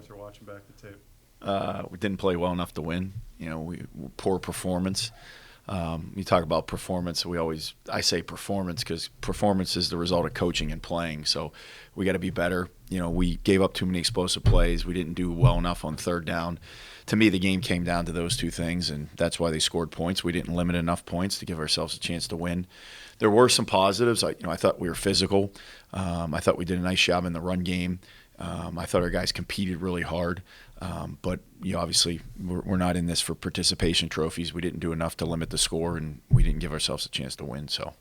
after watching back the tape? We didn't play well enough to win. Poor performance. You talk about performance. I say performance because performance is the result of coaching and playing. So we got to be better. We gave up too many explosive plays. We didn't do well enough on third down. To me, the game came down to those two things, and that's why they scored points. We didn't limit enough points to give ourselves a chance to win. There were some positives. I thought we were physical. I thought we did a nice job in the run game. I thought our guys competed really hard. But obviously, we're not in this for participation trophies. We didn't do enough to limit the score, and we didn't give ourselves a chance to win. So,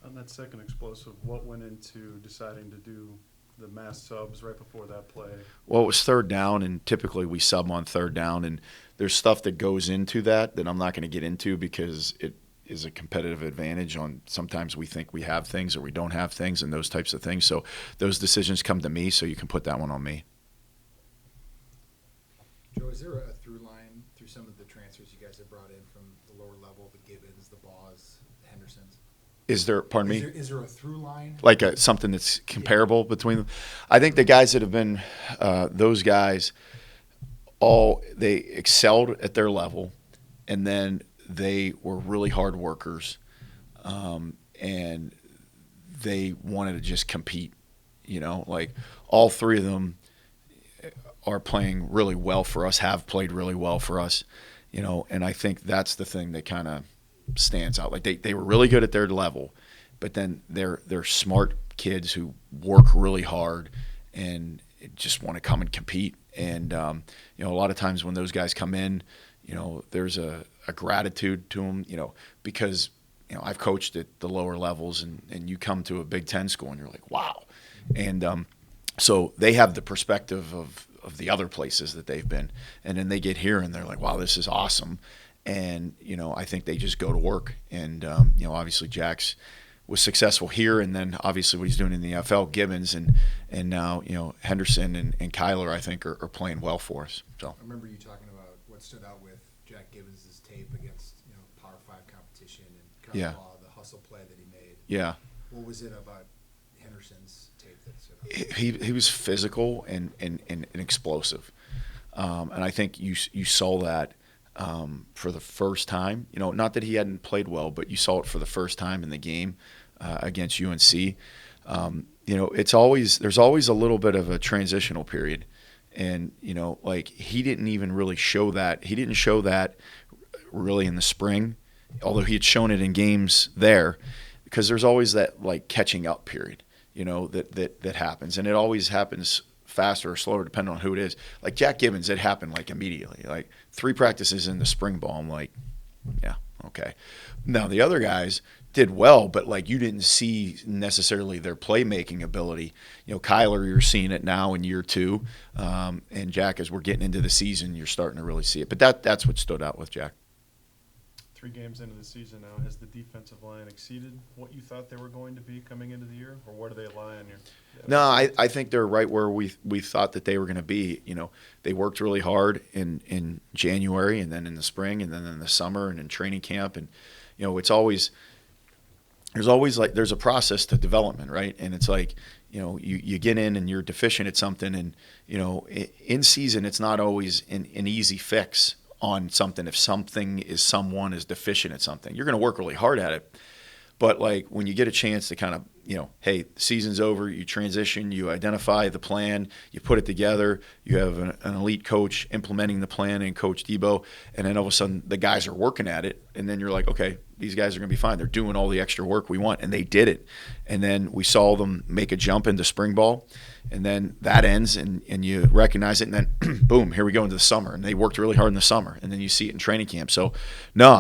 on that second explosive, what went into deciding to do the mass subs right before that play? Well, it was third down, and typically we sub on third down, and there's stuff that goes into that I'm not going to get into because it is a competitive advantage on sometimes we think we have things or we don't have things and those types of things. So those decisions come to me, so you can put that one on me. Joe, is there a through line through some of the transfers you guys have brought in from the lower level, the Gibbons, the Baws, the Hendersons? Is there, pardon me? Is there a through line? Like something that's comparable between them? I think the guys that have been, those guys, they excelled at their level, and then they were really hard workers, and they wanted to just compete. Like all three of them are playing really well for us, have played really well for us, and I think that's the thing that kind of stands out. Like they were really good at their level, but then they're smart kids who work really hard and just want to come and compete. And a lot of times when those guys come in, there's a gratitude to them, because I've coached at the lower levels, and you come to a Big Ten school and you're like, wow. And so they have the perspective of the other places that they've been, and then they get here and they're like, wow, this is awesome. And I think they just go to work. And obviously Jax was successful here, and then obviously what he's doing in the NFL, Gibbons and now Henderson and Kyler, I think are playing well for us. So I remember you talking about what stood out with Jack Gibbons' tape against Power 5 competition and Yeah. the hustle play that he made. Yeah. What was it about Henderson's tape that stood out? He was physical and explosive, and I think you saw that for the first time. Not that he hadn't played well, but you saw it for the first time in the game against UNC. There's always a little bit of a transitional period, and like he didn't even really show that. He didn't show that really in the spring, although he had shown it in games there, because there's always that like catching up period. That happens, and it always happens faster or slower depending on who it is. Like Jack Gibbons, it happened like immediately. Like 3 practices in the spring ball, I'm like, yeah, okay. Now the other guys did well, but like you didn't see necessarily their playmaking ability. Kyler, you're seeing it now in year 2, and Jack, as we're getting into the season, you're starting to really see it. But that's what stood out with Jack. 3 games into the season now, has the defensive line exceeded what you thought they were going to be coming into the year, or where do they lie on your? No, I think they're right where we thought that they were going to be. They worked really hard in January, and then in the spring, and then in the summer, and in training camp, and there's always there's a process to development, right? And it's like you get in and you're deficient at something, and in season it's not always an easy fix on something. If someone is deficient at something, you're going to work really hard at it. But like when you get a chance to kind of, hey, the season's over, you transition, you identify the plan, you put it together, you have an elite coach implementing the plan and Coach Debo, and then all of a sudden the guys are working at it, and then you're like, okay, these guys are going to be fine. They're doing all the extra work we want, and they did it. And then we saw them make a jump into spring ball, and then that ends, and you recognize it, and then boom, here we go into the summer, and they worked really hard in the summer, and then you see it in training camp. So no,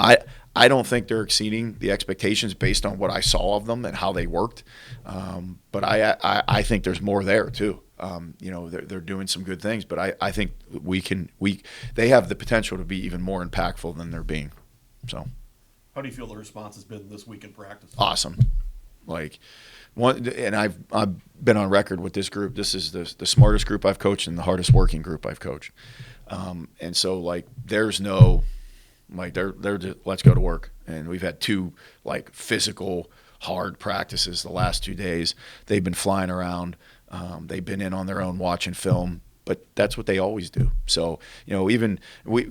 I don't think they're exceeding the expectations based on what I saw of them and how they worked. But I think there's more there too. They're doing some good things, but I think they have the potential to be even more impactful than they're being. So, how do you feel the response has been this week in practice? Awesome. Like and I've been on record with this group. This is the smartest group I've coached and the hardest working group I've coached. And so like there's no. Like they're just, let's go to work. And we've had 2 like physical hard practices the last 2 days. They've been flying around. They've been in on their own watching film. but that's what they always do. So, even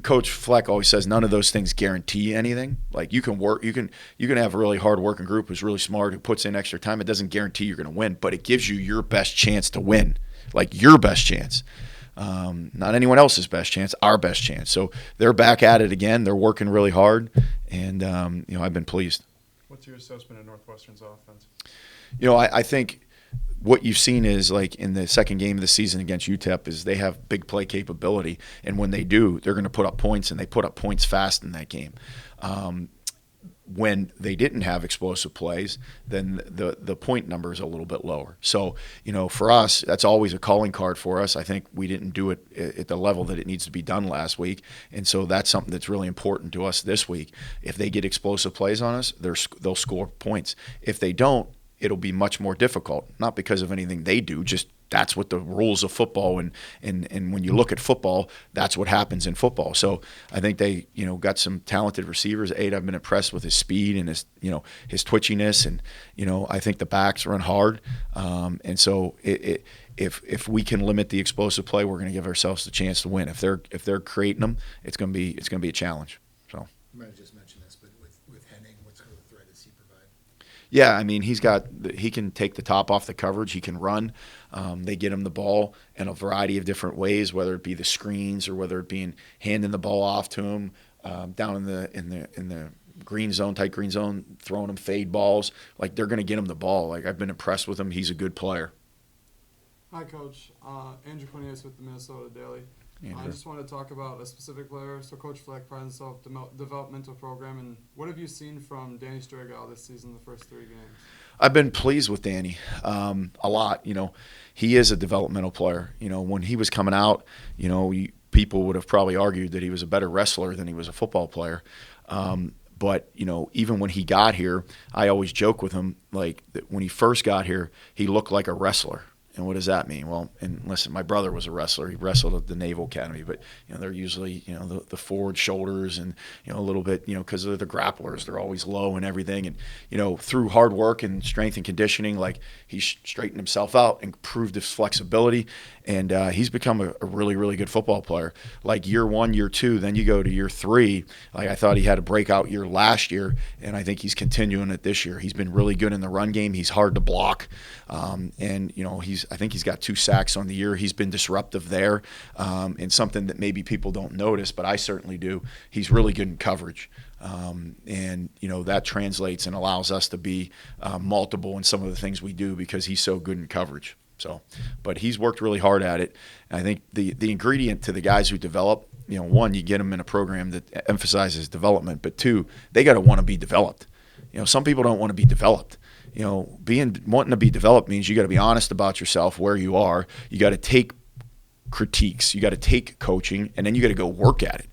Coach Fleck always says none of those things guarantee anything. Like you can have a really hard working group who's really smart, who puts in extra time. It doesn't guarantee you're going to win, but it gives you your best chance to win, like your best chance. Not anyone else's best chance, our best chance. So they're back at it again. They're working really hard, and I've been pleased. What's your assessment of Northwestern's offense? I think what you've seen is, like, in the second game of the season against UTEP, is they have big play capability, and when they do, they're going to put up points, and they put up points fast in that game. When they didn't have explosive plays, then the point number is a little bit lower. So, for us, that's always a calling card for us. I think we didn't do it at the level that it needs to be done last week, and so that's something that's really important to us this week. If they get explosive plays on us, they'll score points. If they don't, it'll be much more difficult, not because of anything they do, just that's what the rules of football, and when you look at football, that's what happens in football. So I think they, got some talented receivers. I've been impressed with his speed and his twitchiness, and I think the backs run hard, and so if we can limit the explosive play, we're going to give ourselves the chance to win. If they're creating them, it's going to be a challenge. So You might have just mentioned this, but with Henning, what sort of threat does he provide? yeah, I mean, he can take the top off the coverage. He can run. They get him the ball in a variety of different ways, whether it be the screens or whether it be handing the ball off to him down in the green zone, tight green zone, throwing him fade balls. Like, they're going to get him the ball. Like, I've been impressed with him. He's a good player. Hi, Coach. Andrew Cornelius with the Minnesota Daily. I Andrew. just want to talk about a specific player. So Coach Fleck prides himself developmental program, and what have you seen from Danny Strigal this season, the first 3 games? I've been pleased with Danny a lot. He is a developmental player. When he was coming out, people would have probably argued that he was a better wrestler than he was a football player. But, even when he got here, I always joke with him, like, that when he first got here, he looked like a wrestler. And what does that mean? Well, and listen, my brother was a wrestler. He wrestled at the Naval Academy, but they're usually the forward shoulders and a little bit because they're the grapplers. They're always low and everything. And through hard work and strength and conditioning, like, he straightened himself out and improved his flexibility, and he's become a really, really good football player. Like, year 1, year 2, then you go to year 3. Like, I thought he had a breakout year last year, and I think he's continuing it this year. He's been really good in the run game. He's hard to block, and I think he's got 2 sacks on the year. He's been disruptive there, and something that maybe people don't notice, but I certainly do. He's really good in coverage, and that translates and allows us to be multiple in some of the things we do because he's so good in coverage. So, but he's worked really hard at it. And I think the ingredient to the guys who develop, 1, you get them in a program that emphasizes development, but 2, they got to want to be developed. Some people don't want to be developed. Wanting to be developed means you got to be honest about yourself, where you are. You got to take critiques. You got to take coaching, and then you got to go work at it.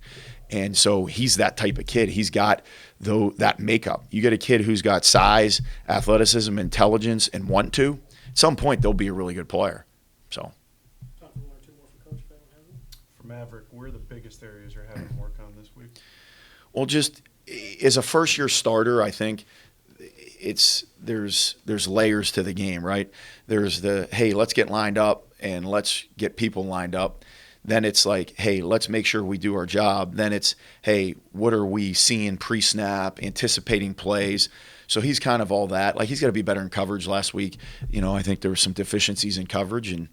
And so he's that type of kid. He's got that makeup. You get a kid who's got size, athleticism, intelligence, and want to. At some point, they'll be a really good player. So. Time for 1 or 2 more for Coach, if anyone has them. For Maverick, where are the biggest areas you're having to work on this week? Well, just as a first-year starter, I think there's layers to the game, right? There's hey, let's get lined up and let's get people lined up. Then it's like, hey, let's make sure we do our job. Then it's, hey, what are we seeing pre-snap, anticipating plays? So he's kind of all that. Like, he's got to be better in coverage. Last week, I think there were some deficiencies in coverage, and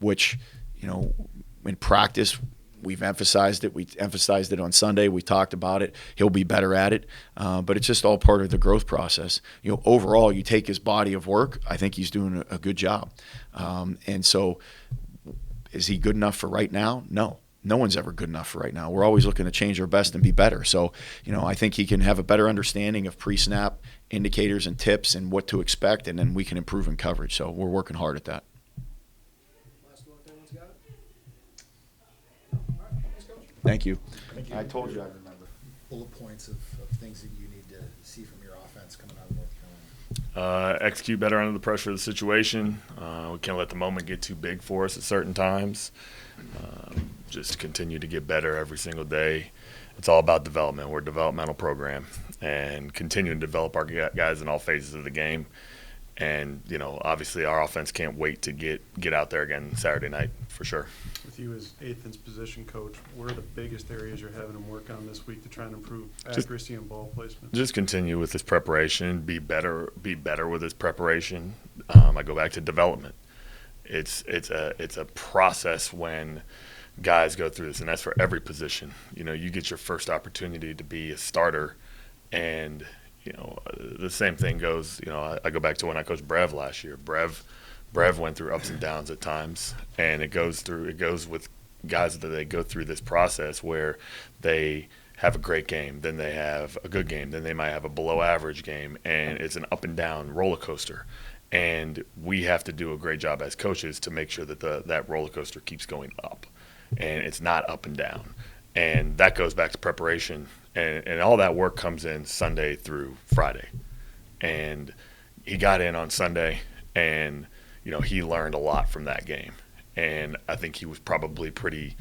which, in practice, we've emphasized it. We emphasized it on Sunday. We talked about it. He'll be better at it. But it's just all part of the growth process. Overall, you take his body of work, I think he's doing a good job. And so is he good enough for right now? No. No one's ever good enough for right now. We're always looking to change our best and be better. So, I think he can have a better understanding of pre-snap indicators and tips and what to expect, and then we can improve in coverage. So we're working hard at that. Last one, if anyone's got it. No? All right, thanks, Coach. Thank you. Thank you. I told you I remember. Bullet points of things that you need to see from your offense coming out of North Carolina. Execute better under the pressure of the situation. We can't let the moment get too big for us at certain times. Just continue to get better every single day. It's all about development. We're a developmental program, and continue to develop our guys in all phases of the game. And, obviously our offense can't wait to get out there again Saturday night for sure. With you as eighth position coach, where are the biggest areas you're having them work on this week to try and improve accuracy and ball placement? Just continue with his preparation, be better with his preparation. I go back to development. It's a process when guys go through this, and that's for every position. You get your first opportunity to be a starter, and the same thing goes. I go back to when I coached Brev last year. Brev went through ups and downs at times, and it goes with guys that they go through this process where they have a great game, then they have a good game, then they might have a below average game, and it's an up and down roller coaster. And we have to do a great job as coaches to make sure that that roller coaster keeps going up, and it's not up and down. And that goes back to preparation, and all that work comes in Sunday through Friday. And he got in on Sunday, and he learned a lot from that game. And I think he was probably pretty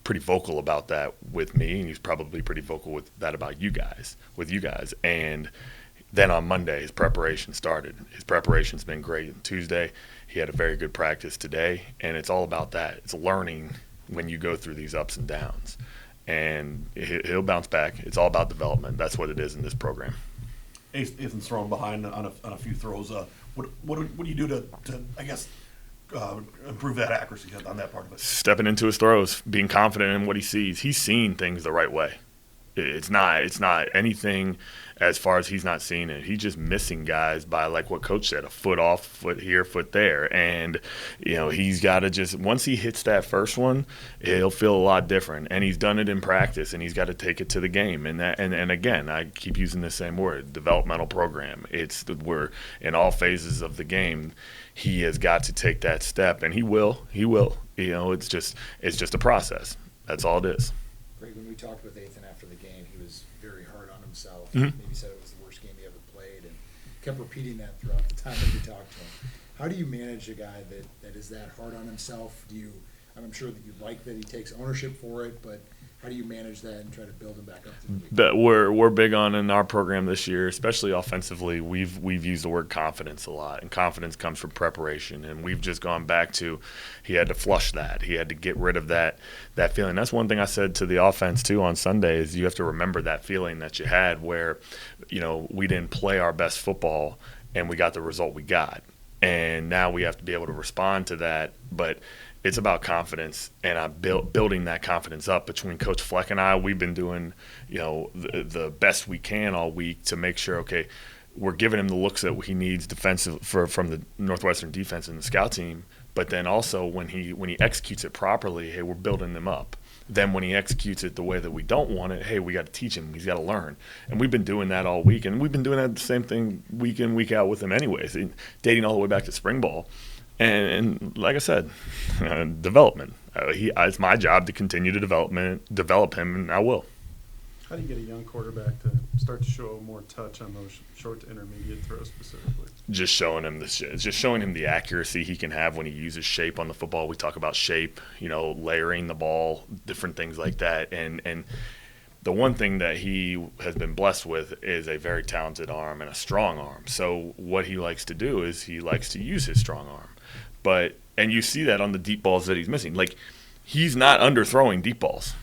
vocal about that with me, and he was probably pretty vocal with that about you guys. And then on Monday, his preparation started. His preparation's been great. On Tuesday, he had a very good practice today, and it's all about that. It's learning when you go through these ups and downs, and he'll bounce back. It's all about development. That's what it is in this program. Ethan's thrown behind on a few throws. What do you do to I guess improve that accuracy on that part of it? Stepping into his throws, being confident in what he sees. He's seeing things the right way. It's not anything as far as he's not seeing it. He's just missing guys by, like what Coach said, a foot off, foot here, foot there. And, he's got to just – once he hits that first one, he'll feel a lot different. And he's done it in practice, and he's got to take it to the game. And again, I keep using the same word, developmental program. We're in all phases of the game. He has got to take that step, and he will. It's just a process. That's all it is. Greg, when we talked with Ethan after the game, he was very hard on himself. Mhm. Maybe said it was the worst game he ever played, and kept repeating that throughout the time that we talked to him. How do you manage a guy that is that hard on himself? I'm sure that you like that he takes ownership for it, but how do you manage that and try to build him back up through the week? That we're big on in our program this year, especially offensively. We've used the word confidence a lot, and confidence comes from preparation. And we've just gone back to he had to flush that. He had to get rid of that feeling. That's one thing I said to the offense too on Sunday is you have to remember that feeling that you had where we didn't play our best football and we got the result we got. And now we have to be able to respond to that, but it's about confidence, and I'm building that confidence up between Coach Fleck and I. We've been doing, the best we can all week to make sure, okay, we're giving him the looks that he needs defensive from the Northwestern defense and the scout team. But then also when he executes it properly, hey, we're building him up. Then when he executes it the way that we don't want it, hey, we got to teach him. He's got to learn. And we've been doing that all week, and we've been doing that the same thing week in, week out with him anyways, dating all the way back to spring ball. And like I said, development. It's my job to continue to develop him, and I will. How do you get a young quarterback to start to show more touch on those short to intermediate throws specifically? Just showing him the accuracy he can have when he uses shape on the football. We talk about shape, layering the ball, different things like that. And the one thing that he has been blessed with is a very talented arm and a strong arm. So what he likes to do is he likes to use his strong arm. And you see that on the deep balls that he's missing. Like, he's not underthrowing deep balls.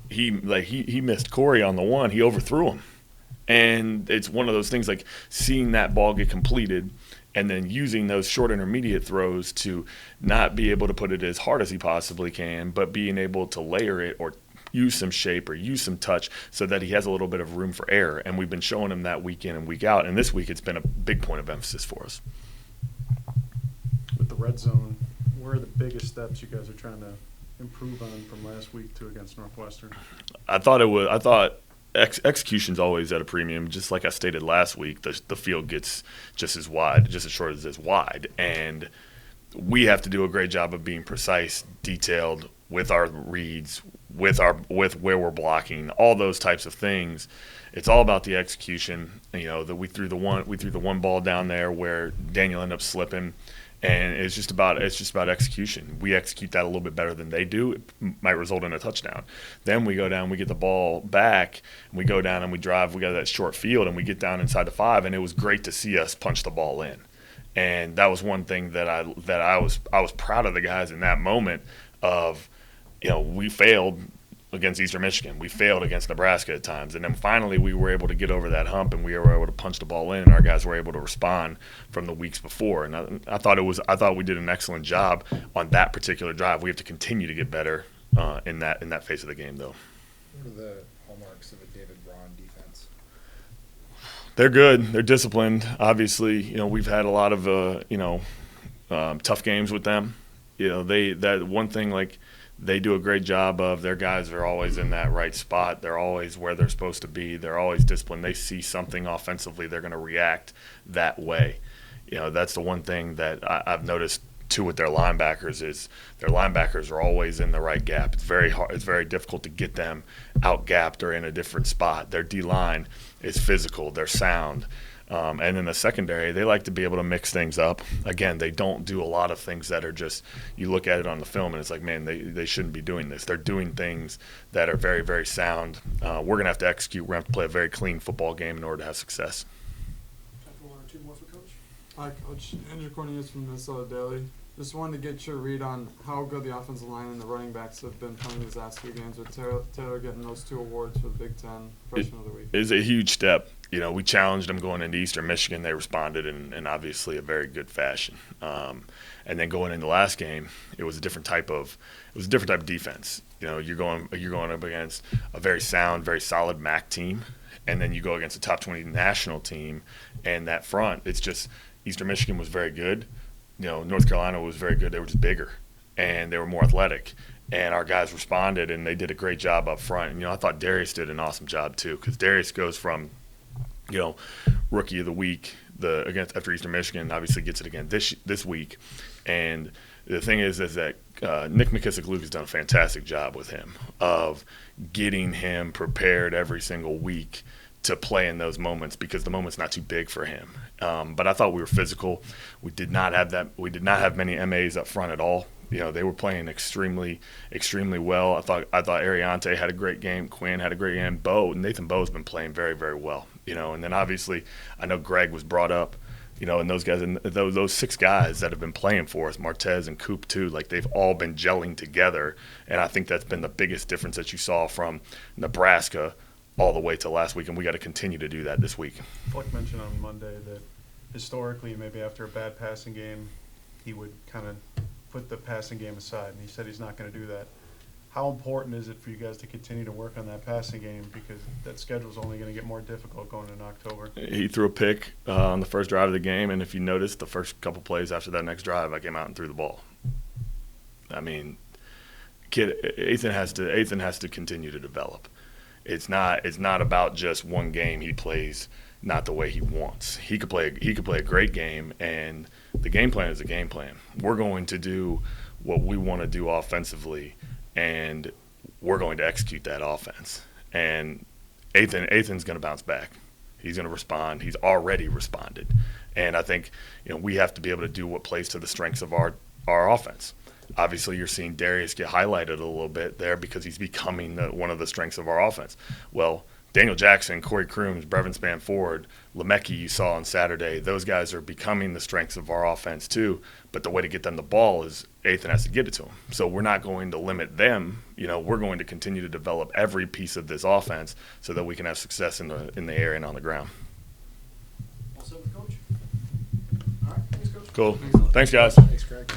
He missed Corey on the one. He overthrew him. And it's one of those things, like seeing that ball get completed and then using those short intermediate throws to not be able to put it as hard as he possibly can, but being able to layer it or use some shape or use some touch so that he has a little bit of room for error. And we've been showing him that week in and week out. And this week it's been a big point of emphasis for us. With the red zone, where are the biggest steps you guys are trying to improve on from last week to against Northwestern? I thought execution's always at a premium. Just like I stated last week, the field gets just as short as it's wide. And we have to do a great job of being precise, detailed with our reads, with where we're blocking, all those types of things. It's all about the execution. That we threw the one ball down there where Daniel ended up slipping, And it's just about execution. We execute that a little bit better than they do. It might result in a touchdown. Then we go down, we get the ball back, and we go down and we drive. We got that short field, and we get down inside the 5, and it was great to see us punch the ball in. And that was one thing that I was proud of the guys in that moment of, we failed against Eastern Michigan. We failed against Nebraska at times. And then finally we were able to get over that hump, and we were able to punch the ball in, and our guys were able to respond from the weeks before. And I thought we did an excellent job on that particular drive. We have to continue to get better in that phase of the game, though. What are the hallmarks of a David Braun defense? They're good. They're disciplined. Obviously, we've had a lot of tough games with them. That one thing, like, they do a great job of, their guys are always in that right spot. They're always where they're supposed to be. They're always disciplined. They see something offensively, they're going to react that way. That's the one thing that I've noticed too with their linebackers is their linebackers are always in the right gap. It's very hard. It's very difficult to get them out-gapped or in a different spot. Their D-line is physical. They're sound. And in the secondary, they like to be able to mix things up. Again, they don't do a lot of things that are just, you look at it on the film and it's like, man, they shouldn't be doing this. They're doing things that are very, very sound. We're going to have to execute. We're going to have to play a very clean football game in order to have success. Time for one or two more for Coach. Hi, Coach. Andrew Cornelius from Minnesota Daily. Just wanted to get your read on how good the offensive line and the running backs have been playing these last few games, with Taylor getting those 2 awards for the Big Ten Freshman of the Week. It's a huge step. We challenged them going into Eastern Michigan. They responded in obviously a very good fashion. And then going into the last game, it was a different type of defense. You're going up against a very sound, very solid MAC team, and then you go against a top 20 national team, and that front, it's just Eastern Michigan was very good. North Carolina was very good. They were just bigger, and they were more athletic. And our guys responded, and they did a great job up front. And, I thought Darius did an awesome job too, because Darius goes from, rookie of the week after Eastern Michigan, obviously gets it again this week. And the thing is that Nick McKissick-Luke has done a fantastic job with him of getting him prepared every single week to play in those moments, because the moment's not too big for him. But I thought we were physical. We did not have many MAs up front at all. They were playing extremely, extremely well. I thought Ariante had a great game. Quinn had a great game. Nathan Bowe's been playing very, very well. And then obviously I know Greg was brought up. And those guys, and those 6 guys that have been playing for us, Martez and Coop too, like, they've all been gelling together. And I think that's been the biggest difference that you saw from Nebraska all the way to last week, and we got to continue to do that this week. Fleck mentioned on Monday that historically, maybe after a bad passing game, he would kind of put the passing game aside, and he said he's not going to do that. How important is it for you guys to continue to work on that passing game, because that schedule is only going to get more difficult going into October? He threw a pick on the first drive of the game, and if you noticed, the first couple plays after that next drive, I came out and threw the ball. I mean, Ethan has to continue to develop. It's not about just one game he plays not the way he wants. He could play a great game, and the game plan is a game plan. We're going to do what we want to do offensively, and we're going to execute that offense. And Ethan's going to bounce back. He's going to respond. He's already responded. And I think we have to be able to do what plays to the strengths of our offense. Obviously, you're seeing Darius get highlighted a little bit there because he's becoming one of the strengths of our offense. Well, Daniel Jackson, Corey Crooms, Brevin Spanford, Lemecki you saw on Saturday, those guys are becoming the strengths of our offense too. But the way to get them the ball is Ethan has to get it to them. So we're not going to limit them. We're going to continue to develop every piece of this offense so that we can have success in the air and on the ground. All set with Coach? All right, thanks, Coach. Cool. Thanks, guys. Thanks, Greg.